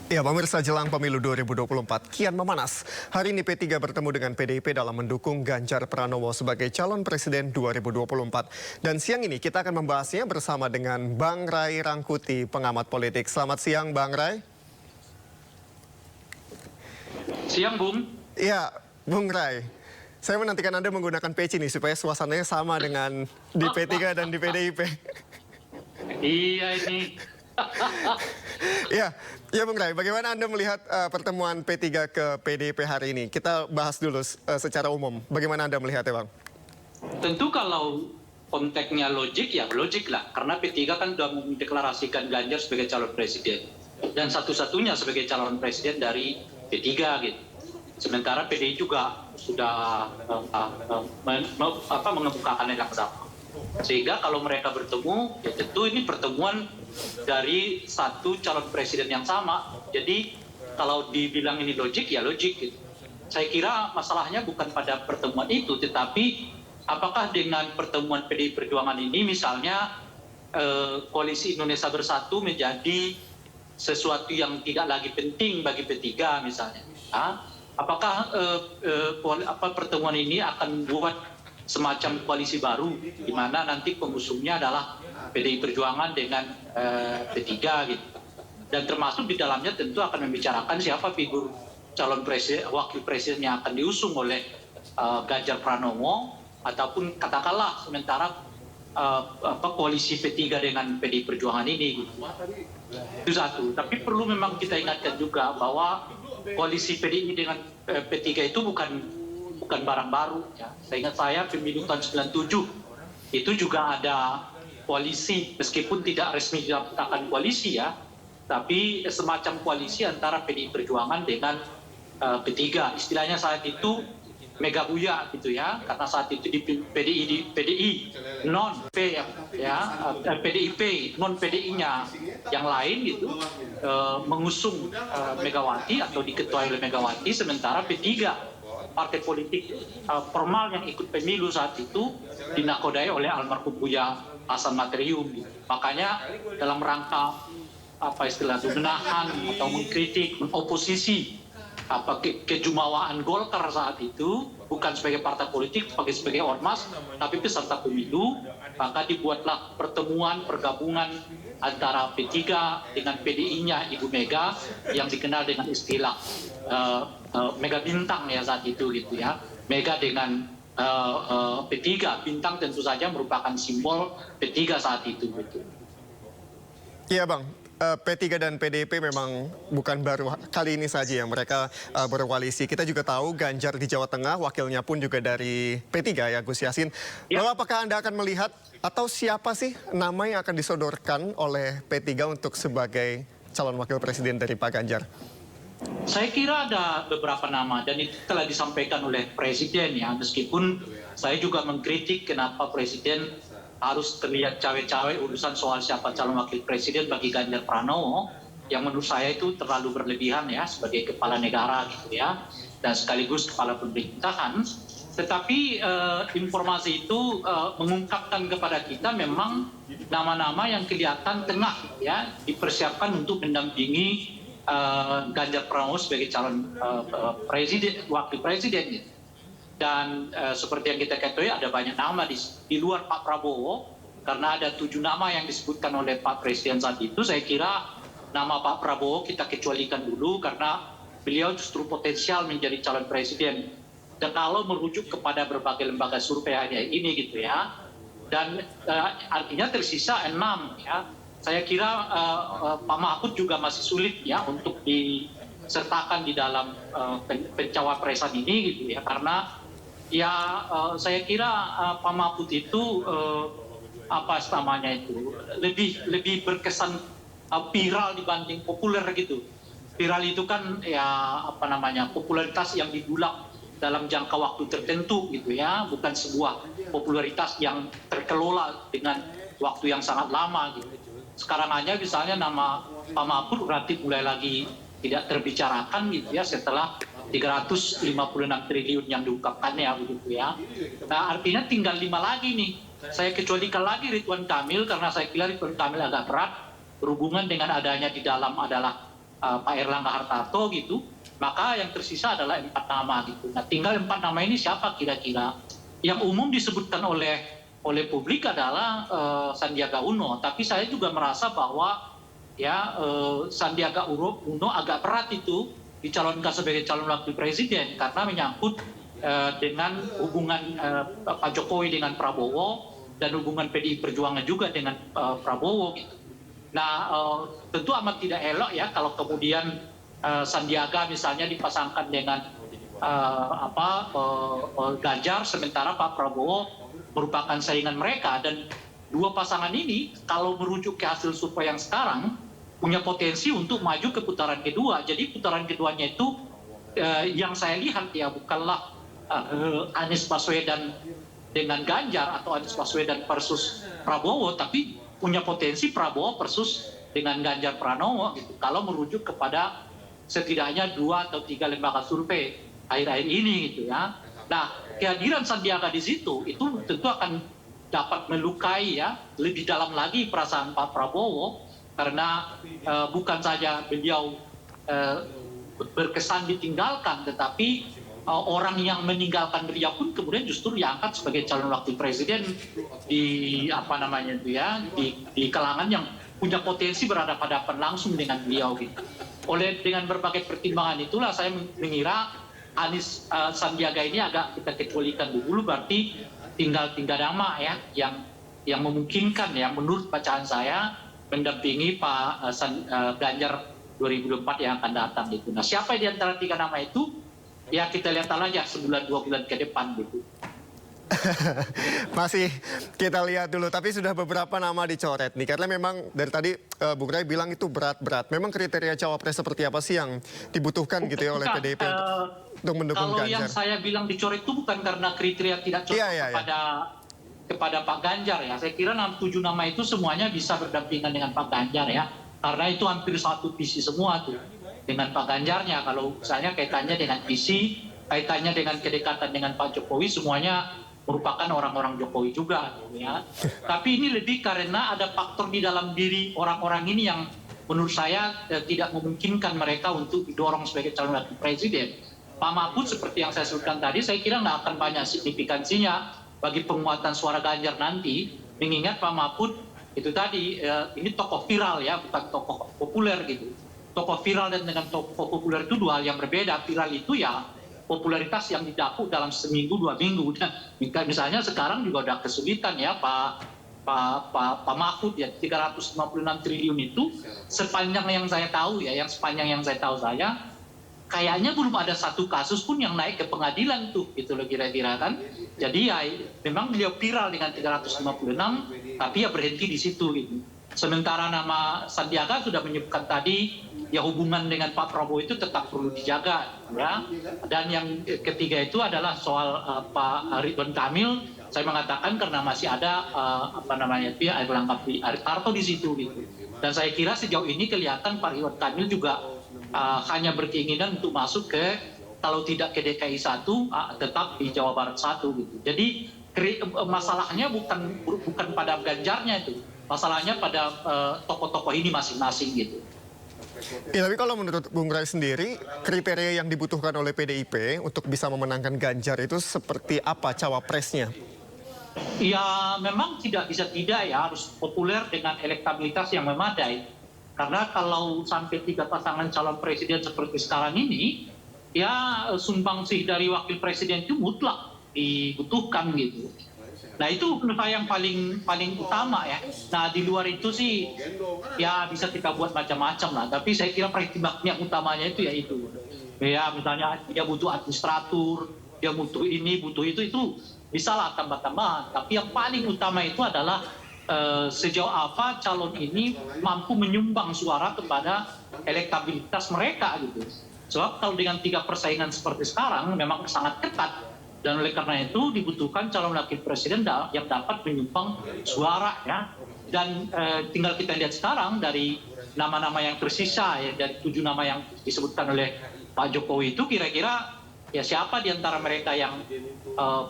Ya, pemirsa jelang pemilu 2024 kian memanas. Hari ini P3 bertemu dengan PDIP dalam mendukung Ganjar Pranowo sebagai calon presiden 2024. Dan siang ini kita akan membahasnya bersama dengan Bang Ray Rangkuti, pengamat politik. Selamat siang, Bang Ray. Siang, Bung. Ya, Bung Ray. Saya menantikan Anda menggunakan peci nih supaya suasananya sama dengan di P3 dan di PDIP. Iya ini. Ya Bung Ray, bagaimana Anda melihat pertemuan P3 ke PDIP hari ini? Kita bahas dulu secara umum. Bagaimana Anda melihatnya, Bang? Tentu kalau konteksnya logik, ya logik lah. Karena P3 kan sudah mendeklarasikan Ganjar sebagai calon presiden. Dan satu-satunya sebagai calon presiden dari P3 gitu. Sementara PDI juga sudah mengemukakan yang sama. Sehingga kalau mereka bertemu, ya tentu ini pertemuan dari satu calon presiden yang sama. Jadi kalau dibilang ini logik, ya logik gitu. Saya kira masalahnya bukan pada pertemuan itu, tetapi apakah dengan pertemuan PDI Perjuangan ini misalnya koalisi Indonesia Bersatu menjadi sesuatu yang tidak lagi penting bagi P3 misalnya. Apakah pertemuan ini akan membuat semacam koalisi baru di mana nanti pengusungnya adalah PDI Perjuangan dengan P3 gitu. Dan termasuk di dalamnya tentu akan membicarakan siapa figur calon presiden, wakil presiden yang akan diusung oleh Ganjar Pranowo, ataupun katakanlah sementara koalisi P3 dengan PDI Perjuangan ini gitu. Itu satu. Tapi perlu memang kita ingatkan juga bahwa koalisi PDI dengan P3 itu bukan barang baru ya. Saya ingat pemilu tahun 97 itu juga ada koalisi, meskipun tidak resmi dikatakan koalisi ya, tapi semacam koalisi antara PDI Perjuangan dengan P3. Istilahnya saat itu mega buya gitu ya, karena saat itu di PDI non P ya, PDIP non PDI-nya yang lain gitu mengusung Megawati atau diketuai oleh Megawati, sementara P3 partai politik formal yang ikut pemilu saat itu dinakodai oleh almarhum Buya Hasan Materium. Makanya dalam rangka menahan atau mengkritik, mengoposisi kejumawaan Golkar saat itu, bukan sebagai partai politik, sebagai ormas, tapi peserta pemilu, maka dibuatlah pertemuan pergabungan antara P3 dengan PDI-nya Ibu Mega yang dikenal dengan istilah Mega Bintang ya saat itu gitu ya. Mega dengan P3, bintang tentu saja merupakan simbol P3 saat itu gitu. Iya Bang, P3 dan PDIP memang bukan baru kali ini saja yang mereka berkoalisi. Kita juga tahu Ganjar di Jawa Tengah, wakilnya pun juga dari P3 ya, Gus Yassin. Ya. Lalu apakah Anda akan melihat atau siapa sih nama yang akan disodorkan oleh P3 untuk sebagai calon wakil presiden dari Pak Ganjar? Saya kira ada beberapa nama dan itu telah disampaikan oleh Presiden ya, meskipun saya juga mengkritik kenapa Presiden harus terlihat cawe-cawe urusan soal siapa calon wakil presiden bagi Ganjar Pranowo, yang menurut saya itu terlalu berlebihan ya sebagai kepala negara gitu ya, dan sekaligus kepala pemerintahan. Tetapi informasi itu mengungkapkan kepada kita memang nama-nama yang kelihatan tengah ya dipersiapkan untuk mendampingi Ganjar Pranowo sebagai calon presiden, wakil presiden gitu. Dan seperti yang kita ketahui ada banyak nama di luar Pak Prabowo, karena ada 7 nama yang disebutkan oleh Pak Presiden saat itu. Saya kira nama Pak Prabowo kita kecualikan dulu karena beliau justru potensial menjadi calon presiden. Dan kalau merujuk kepada berbagai lembaga survei ini gitu ya, dan artinya tersisa 6 ya. Saya kira Pak Mahfud juga masih sulit ya untuk disertakan di dalam pencawapresan ini gitu ya, karena ya saya kira Pak Mahfud itu lebih berkesan viral dibanding populer gitu. Viral itu kan ya popularitas yang didulang dalam jangka waktu tertentu gitu ya, bukan sebuah popularitas yang terkelola dengan waktu yang sangat lama gitu. Sekarang aja misalnya nama Pak Mahfud relatif mulai lagi tidak terbicarakan gitu ya setelah 356 triliun yang diungkapkannya begitu ya. Nah artinya tinggal 5 lagi nih. Saya kecualikan lagi Ridwan Kamil karena saya kira Ridwan Kamil agak berat berhubungan dengan adanya di dalam adalah Pak Erlangga Hartarto gitu, maka yang tersisa adalah 4 nama gitu. Nah, tinggal 4 nama ini siapa kira-kira? Yang umum disebutkan oleh publik adalah Sandiaga Uno, tapi saya juga merasa bahwa ya Sandiaga Uno agak berat itu dicalonkan sebagai calon wakil presiden karena menyangkut dengan hubungan Pak Jokowi dengan Prabowo dan hubungan PDI Perjuangan juga dengan Prabowo gitu. Nah, tentu amat tidak elok ya kalau kemudian Sandiaga misalnya dipasangkan dengan Ganjar, sementara Pak Prabowo merupakan saingan mereka, dan dua pasangan ini kalau merujuk ke hasil survei yang sekarang punya potensi untuk maju ke putaran kedua. Jadi putaran keduanya itu yang saya lihat ya bukanlah Anies Baswedan dengan Ganjar atau Anies Baswedan versus Prabowo, tapi punya potensi Prabowo versus dengan Ganjar Pranowo gitu. Kalau merujuk kepada setidaknya 2 atau 3 lembaga survei akhir-akhir ini gitu ya. Nah, kehadiran Sandiaga di situ itu tentu akan dapat melukai ya lebih dalam lagi perasaan Pak Prabowo, karena bukan saja beliau berkesan ditinggalkan, tetapi orang yang meninggalkan beliau pun kemudian justru diangkat sebagai calon wakil presiden di di kalangan yang punya potensi berhadapan-hadapan langsung dengan beliau gitu. Dengan berbagai pertimbangan itulah saya mengira Anies Sandiaga ini agak kita kecualikan dulu, berarti tinggal 3 nama ya yang memungkinkan ya menurut bacaan saya mendampingi Pak Ganjar 2024 yang akan datang gitu. Nah, siapa di antara 3 nama itu? Ya kita lihat aja sebulan 2 bulan ke depan gitu. Masih kita lihat dulu, tapi sudah beberapa nama dicoret nih, karena memang dari tadi Bung Ray bilang itu berat-berat. Memang kriteria cawapres seperti apa sih yang dibutuhkan gitu ya oleh PDIP untuk mendukung Kalau Ganjar? yang saya bilang dicoret itu bukan karena kriteria tidak cocok kepada Pak Ganjar ya. Saya kira 7 nama itu semuanya bisa berdampingan dengan Pak Ganjar ya, karena itu hampir satu visi semua tuh dengan Pak Ganjarnya. Kalau misalnya kaitannya dengan visi, kaitannya dengan kedekatan dengan Pak Jokowi, semuanya merupakan orang-orang Jokowi juga ya. Tapi ini lebih karena ada faktor di dalam diri orang-orang ini yang menurut saya tidak memungkinkan mereka untuk didorong sebagai calon wakil presiden. Pak Mahfud seperti yang saya sebutkan tadi, saya kira nggak akan banyak signifikansinya bagi penguatan suara Ganjar nanti, mengingat Pak Mahfud itu tadi ini tokoh viral ya, bukan tokoh populer gitu. Tokoh viral dan dengan tokoh populer itu 2 hal yang berbeda. Viral itu ya popularitas yang didapat dalam seminggu 2 minggu. Dan misalnya sekarang juga udah kesulitan ya Pak Mahfud ya, 356 triliun itu sepanjang yang saya tahu ya, saya kayaknya belum ada satu kasus pun yang naik ke pengadilan tuh gitu loh kira-kira kan. Jadi ya memang beliau viral dengan 356 tapi ya berhenti di situ gitu. Sementara nama Sandiaga sudah menyebutkan tadi ya hubungan dengan Pak Prabowo itu tetap perlu dijaga ya. Dan yang ketiga itu adalah soal Pak Ridwan Kamil. Saya mengatakan karena masih ada Erlangga Hartarto di situ gitu. Dan saya kira sejauh ini kelihatan Pak Ridwan Kamil juga hanya berkeinginan untuk masuk ke, kalau tidak ke DKI 1 tetap di Jawa Barat 1 gitu. Jadi masalahnya bukan pada Ganjarnya itu. Masalahnya pada tokoh-tokoh ini masing-masing gitu. Ya, tapi kalau menurut Bung Ray sendiri, kriteria yang dibutuhkan oleh PDIP untuk bisa memenangkan Ganjar itu seperti apa cawapresnya? Ya memang tidak bisa tidak ya, harus populer dengan elektabilitas yang memadai. Karena kalau sampai 3 pasangan calon presiden seperti sekarang ini, ya sumbangsih dari wakil presiden itu mutlak dibutuhkan gitu. Nah itu menurut saya yang paling utama ya. Nah di luar itu sih ya bisa kita buat macam-macam lah. Tapi saya kira pertimbangan yang utamanya itu ya itu. Ya misalnya dia butuh administratur, dia butuh ini, butuh itu bisa lah tambah-tambahan. Tapi yang paling utama itu adalah sejauh apa calon ini mampu menyumbang suara kepada elektabilitas mereka gitu. Sebab kalau dengan 3 persaingan seperti sekarang memang sangat ketat. Dan oleh karena itu dibutuhkan calon wakil presiden yang dapat menyumbang suara ya. Dan tinggal kita lihat sekarang dari nama-nama yang tersisa ya, dari 7 nama yang disebutkan oleh Pak Jokowi itu kira-kira ya siapa di antara mereka yang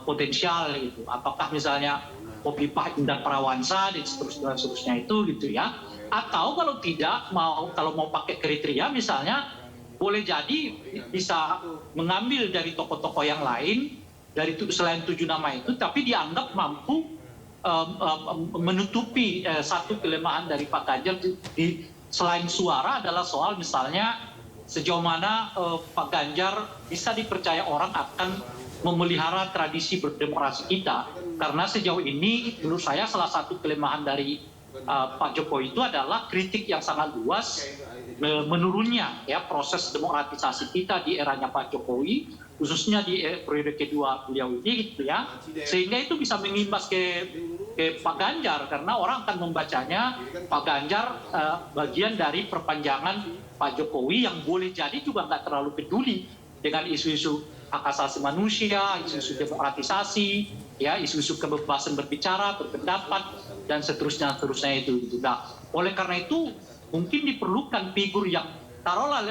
potensial gitu. Apakah misalnya Kopipah Indar Parawansa dan seterusnya itu gitu ya. Atau kalau tidak kalau mau pakai kriteria misalnya boleh jadi bisa mengambil dari tokoh-tokoh yang lain selain 7 nama itu, tapi dianggap mampu menutupi satu kelemahan dari Pak Ganjar selain suara adalah soal misalnya sejauh mana Pak Ganjar bisa dipercaya orang akan memelihara tradisi berdemokrasi kita. Karena sejauh ini menurut saya salah satu kelemahan dari Pak Jokowi itu adalah kritik yang sangat luas menurunnya ya proses demokratisasi kita di eranya Pak Jokowi, khususnya di periode kedua beliau ini gitu ya, sehingga itu bisa mengimbas ke Pak Ganjar karena orang akan membacanya Pak Ganjar bagian dari perpanjangan Pak Jokowi yang boleh jadi juga nggak terlalu peduli dengan isu-isu hak asasi manusia, isu-isu demokratisasi, ya isu-isu kebebasan berbicara, berpendapat dan seterusnya itu. Gitu. Nah, oleh karena itu mungkin diperlukan figur yang taruhlah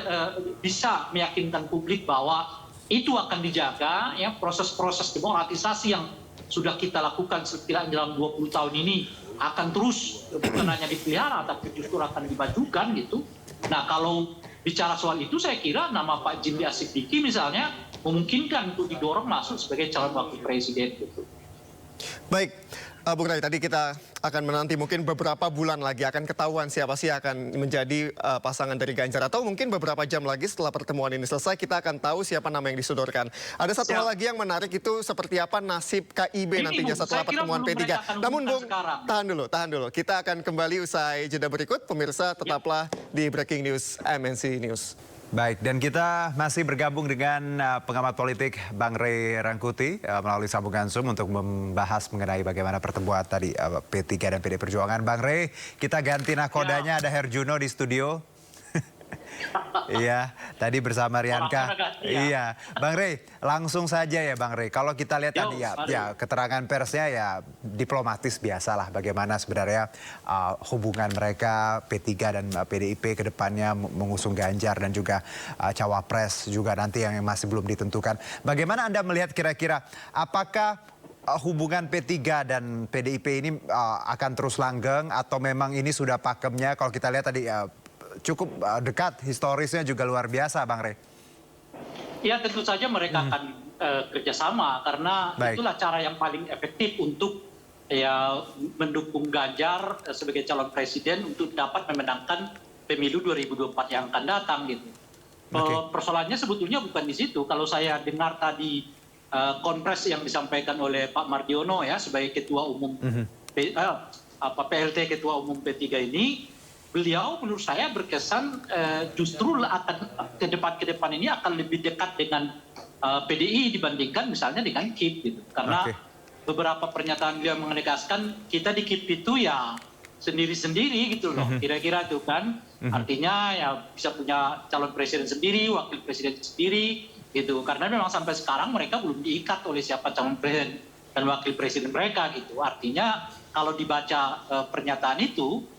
bisa meyakinkan publik bahwa itu akan dijaga, ya proses-proses demokratisasi yang sudah kita lakukan setidaknya dalam 20 tahun ini akan terus bukan hanya dipelihara tapi justru akan dimajukan gitu. Nah kalau bicara soal itu saya kira nama Pak Jimli Asidiki misalnya memungkinkan untuk didorong masuk sebagai calon wakil presiden gitu. Baik, Bung Rai, tadi kita akan menanti mungkin beberapa bulan lagi akan ketahuan siapa sih akan menjadi pasangan dari Ganjar. Atau mungkin beberapa jam lagi setelah pertemuan ini selesai kita akan tahu siapa nama yang disodorkan. Ada satu hal lagi yang menarik itu seperti apa nasib KIB nantinya setelah pertemuan P3. Namun Bung, tahan dulu. Kita akan kembali usai jeda berikut. Pemirsa tetaplah di Breaking News MNC News. Baik, dan kita masih bergabung dengan pengamat politik Bang Ray Rangkuti melalui sambungan Zoom untuk membahas mengenai bagaimana pertemuan tadi P3 dan PD Perjuangan. Bang Ray, kita ganti nakodanya, ada Herjuno di studio. Iya, tadi bersama Rianka. Iya, Bang Ray, langsung saja ya Bang Ray. Kalau kita lihat tadi ya keterangan persnya ya diplomatis biasalah bagaimana sebenarnya hubungan mereka P3 dan PDIP ke depannya mengusung Ganjar dan juga cawapres juga nanti yang masih belum ditentukan. Bagaimana Anda melihat kira-kira apakah hubungan P3 dan PDIP ini akan terus langgeng atau memang ini sudah pakemnya kalau kita lihat tadi cukup dekat, historisnya juga luar biasa, Bang Ray. Ya tentu saja mereka akan kerjasama karena itulah cara yang paling efektif untuk ya mendukung Ganjar sebagai calon presiden untuk dapat memenangkan pemilu 2024 yang akan datang gitu. Persoalannya sebetulnya bukan di situ. Kalau saya dengar tadi konfres yang disampaikan oleh Pak Mardiono ya sebagai ketua umum PLT ketua umum P3 ini. Beliau menurut saya berkesan justru akan ke depan ini akan lebih dekat dengan PDI dibandingkan misalnya dengan KIP gitu. Karena beberapa pernyataan beliau menegaskan kita di KIP itu ya sendiri-sendiri gitu loh. Kira-kira itu kan artinya ya bisa punya calon presiden sendiri, wakil presiden sendiri gitu. Karena memang sampai sekarang mereka belum diikat oleh siapa calon presiden dan wakil presiden mereka gitu. Artinya kalau dibaca pernyataan itu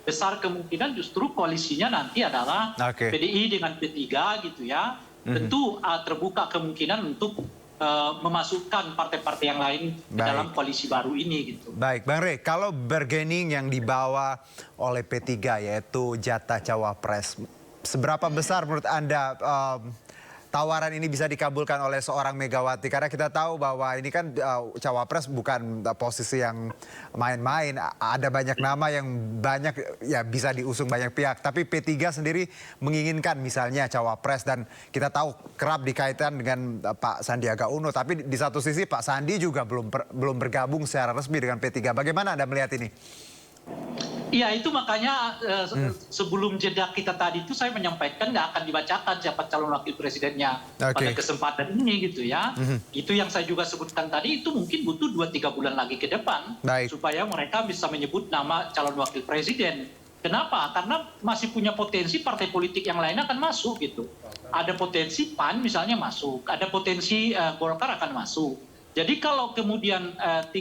besar kemungkinan justru koalisinya nanti adalah PDI dengan P3 gitu ya. Tentu terbuka kemungkinan untuk memasukkan partai-partai yang lain ke dalam koalisi baru ini gitu. Baik, Bang Ray, kalau bargaining yang dibawa oleh P3 yaitu jatah cawapres, seberapa besar menurut Anda tawaran ini bisa dikabulkan oleh seorang Megawati? Karena kita tahu bahwa ini kan cawapres bukan posisi yang main-main. Ada banyak nama yang banyak ya bisa diusung banyak pihak. Tapi P3 sendiri menginginkan misalnya cawapres dan kita tahu kerap dikaitkan dengan Pak Sandiaga Uno. Tapi di satu sisi Pak Sandi juga belum bergabung secara resmi dengan P3. Bagaimana Anda melihat ini? Iya itu makanya sebelum jeda kita tadi itu saya menyampaikan nggak akan dibacakan siapa calon wakil presidennya pada kesempatan ini gitu ya. Itu yang saya juga sebutkan tadi itu mungkin butuh 2-3 bulan lagi ke depan supaya mereka bisa menyebut nama calon wakil presiden. Kenapa? Karena masih punya potensi partai politik yang lain akan masuk gitu. Ada potensi PAN misalnya masuk, ada potensi Golkar akan masuk. Jadi kalau kemudian 3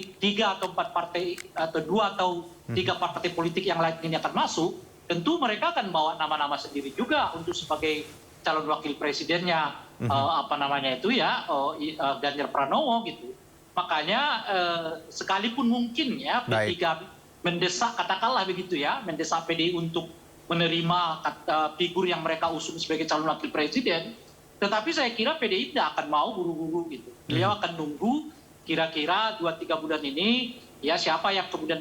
atau 4 partai atau 2 atau 3 partai politik yang lain ini akan masuk, tentu mereka akan bawa nama-nama sendiri juga untuk sebagai calon wakil presidennya Ganjar Pranowo gitu. Makanya sekalipun mungkin ya P3 mendesak, katakanlah begitu ya, mendesak PDI untuk menerima figur yang mereka usung sebagai calon wakil presiden. Tetapi saya kira PDI tidak akan mau buru-buru gitu. Beliau akan nunggu kira-kira 2-3 bulan ini ya siapa yang kemudian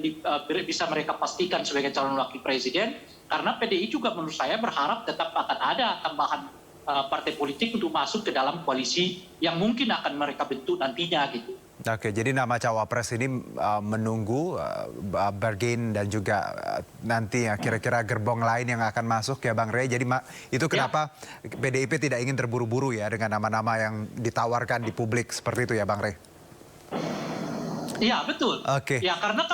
bisa mereka pastikan sebagai calon wakil presiden. Karena PDI juga menurut saya berharap tetap akan ada tambahan partai politik untuk masuk ke dalam koalisi yang mungkin akan mereka bentuk nantinya gitu. Oke, jadi nama cawapres ini menunggu bargain dan juga nanti ya kira-kira gerbong lain yang akan masuk ya Bang Rey. Jadi itu kenapa PDIP tidak ingin terburu-buru ya dengan nama-nama yang ditawarkan di publik seperti itu ya Bang Rey? Iya betul. Oke. Ya karena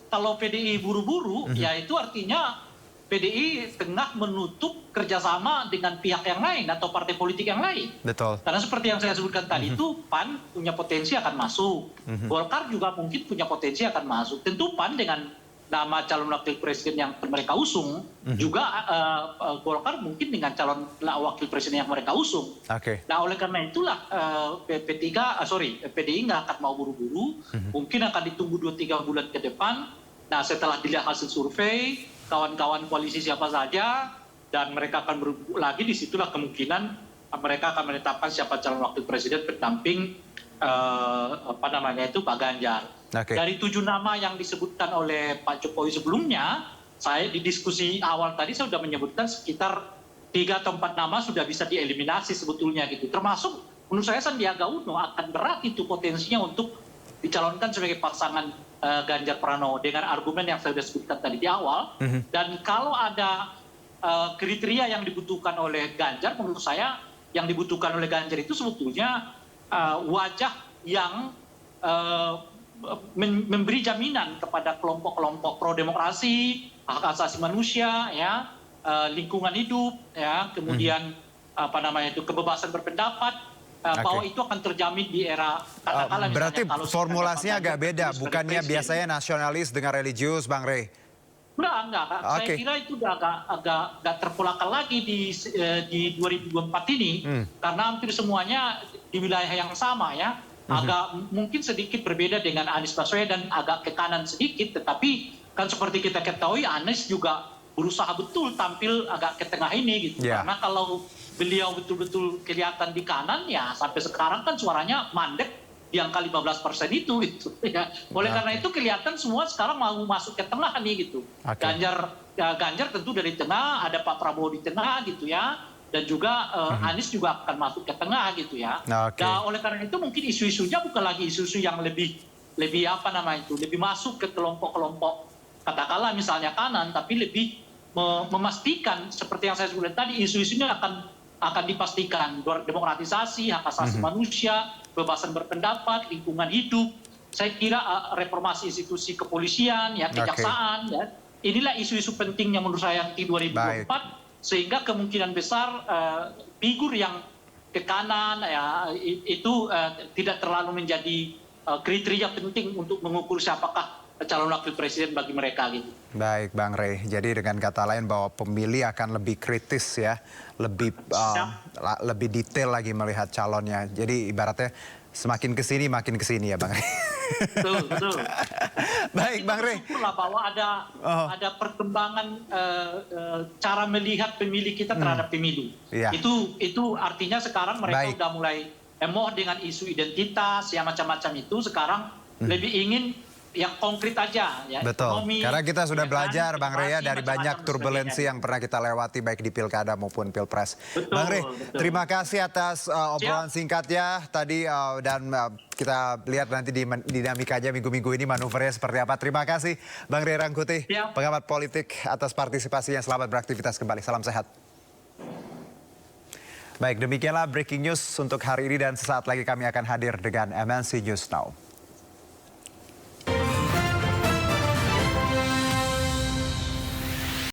kalau PDI buru-buru ya itu artinya PDI tengah menutup kerjasama dengan pihak yang lain atau partai politik yang lain. Betul. Karena seperti yang saya sebutkan tadi itu PAN punya potensi akan masuk. Golkar juga mungkin punya potensi akan masuk. Tentu PAN dengan nama calon wakil presiden yang mereka usung, juga Golkar mungkin dengan calon wakil presiden yang mereka usung. Oke. Nah oleh karena itulah PDI nggak akan mau buru-buru, mungkin akan ditunggu 2-3 bulan ke depan. Nah setelah dilihat hasil survei, kawan-kawan koalisi siapa saja, dan mereka akan berburu lagi, disitulah kemungkinan mereka akan menetapkan siapa calon wakil presiden pendamping Pak Ganjar. Okay. Dari 7 nama yang disebutkan oleh Pak Jokowi sebelumnya, saya di diskusi awal tadi saya sudah menyebutkan sekitar 3 atau 4 nama sudah bisa dieliminasi sebetulnya gitu. Termasuk menurut saya Sandiaga Uno akan berat itu potensinya untuk dicalonkan sebagai pasangan Ganjar Pranowo dengan argumen yang saya sudah sebutkan tadi di awal. Dan kalau ada kriteria yang dibutuhkan oleh Ganjar, menurut saya yang dibutuhkan oleh Ganjar itu sebetulnya wajah yang memberi jaminan kepada kelompok-kelompok pro demokrasi, hak asasi manusia, ya, lingkungan hidup, ya, kemudian kebebasan berpendapat. Bahwa itu akan terjamin di era katakanlah berarti kalau formulasinya agak beda, bukannya biasanya nasionalis dengan religius, Bang Rey? Enggak. Saya kira itu udah agak terpolakal lagi di 2024 ini, karena hampir semuanya di wilayah yang sama ya. Agak mungkin sedikit berbeda dengan Anies Baswedan, agak ke kanan sedikit, tetapi kan seperti kita ketahui Anies juga berusaha betul tampil agak ke tengah ini gitu. Karena kalau beliau betul-betul kelihatan di kanan ya sampai sekarang kan suaranya mandek di angka 15% itu gitu ya. Oleh karena itu kelihatan semua sekarang mau masuk ke tengah nih gitu. Ganjar tentu dari tengah, ada Pak Prabowo di tengah gitu ya. Dan juga Anies juga akan masuk ke tengah gitu ya. Nah, oleh karena itu mungkin isu-isunya bukan lagi isu-isu yang lebih lebih masuk ke kelompok-kelompok katakanlah misalnya kanan, tapi lebih memastikan seperti yang saya sebutkan tadi, isu-isunya akan dipastikan demokratisasi, hak asasi manusia, kebebasan berpendapat, lingkungan hidup. Saya kira reformasi institusi kepolisian, ya, kejaksaan, ya. Inilah isu-isu penting yang menurut saya di 2024, sehingga kemungkinan besar figur yang ke kanan ya itu tidak terlalu menjadi kriteria penting untuk mengukur siapakah calon wakil presiden bagi mereka gitu. Baik Bang Rey, jadi dengan kata lain bahwa pemilih akan lebih kritis ya, lebih detail lagi melihat calonnya. Jadi ibaratnya semakin kesini makin kesini ya Bang Rey. Betul. Baik Bang Rey. Syukurlah bahwa ada perkembangan cara melihat pemilih kita terhadap pemilu. Iya. Itu artinya sekarang mereka sudah mulai emoh dengan isu identitas yang macam-macam itu, sekarang lebih ingin yang konkret aja ya. Betul. Ekonomi, karena kita sudah belajar Bang Rey ya dari macam-macam banyak turbulensi yang pernah kita lewati baik di pilkada maupun pilpres. Bang Rey, terima kasih atas obrolan singkatnya tadi dan kita lihat nanti di dinamikanya minggu-minggu ini manuvernya seperti apa. Terima kasih Bang Rey Rangkuti, pengamat politik, atas partisipasinya. Selamat beraktivitas kembali. Salam sehat. Baik, demikianlah breaking news untuk hari ini dan sesaat lagi kami akan hadir dengan MNC News Now.